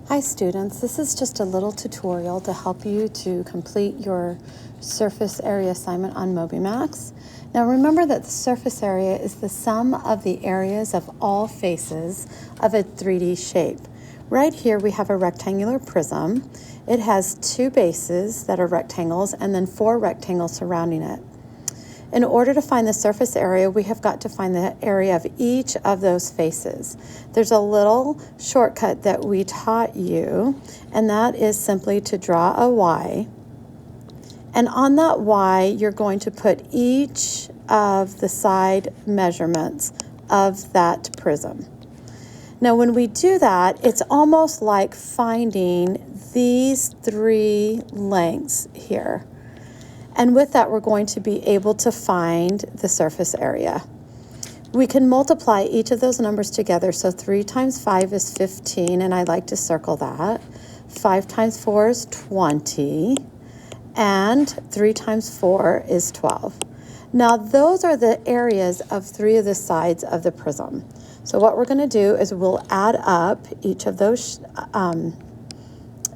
Hi students, this is just a little tutorial to help you to complete your surface area assignment on MobyMax. Now remember that the surface area is the sum of the areas of all faces of a 3D shape. Right here we have a rectangular prism. It has two bases that are rectangles and then four rectangles surrounding it. In order to find the surface area, we have got to find the area of each of those faces. There's a little shortcut that we taught you, and that is simply to draw a Y. And on that Y, you're going to put each of the side measurements of that prism. Now, when we do that, it's almost like finding these three lengths here. And with that, we're going to be able to find the surface area. We can multiply each of those numbers together. So 3 times 5 is 15, and I like to circle that. 5 times 4 is 20, and 3 times 4 is 12. Now, those are the areas of 3 of the sides of the prism. So what we're going to do is we'll add up each of those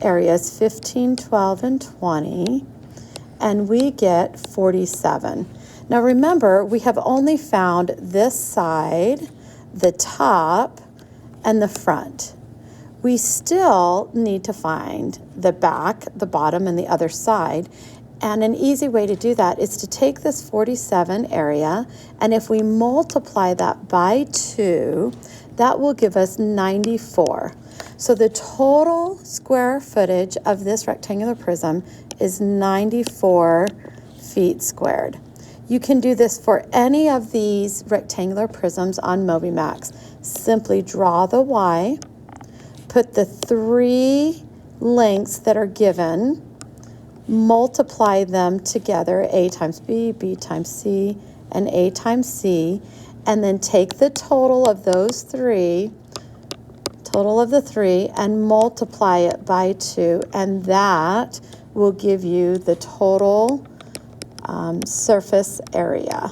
areas, 15, 12, and 20. And we get 47. Now remember, we have only found this side, the top, and the front. We still need to find the back, the bottom, and the other side. And an easy way to do that is to take this 47 area, and if we multiply that by 2, that will give us 94. So the total square footage of this rectangular prism is 94 feet squared. You can do this for any of these rectangular prisms on MobyMax. Simply draw the Y, put the 3 lengths that are given, multiply them together, A times B, B times C, and A times C, and then take the total of those 3, and multiply it by 2, and that will give you the total surface area.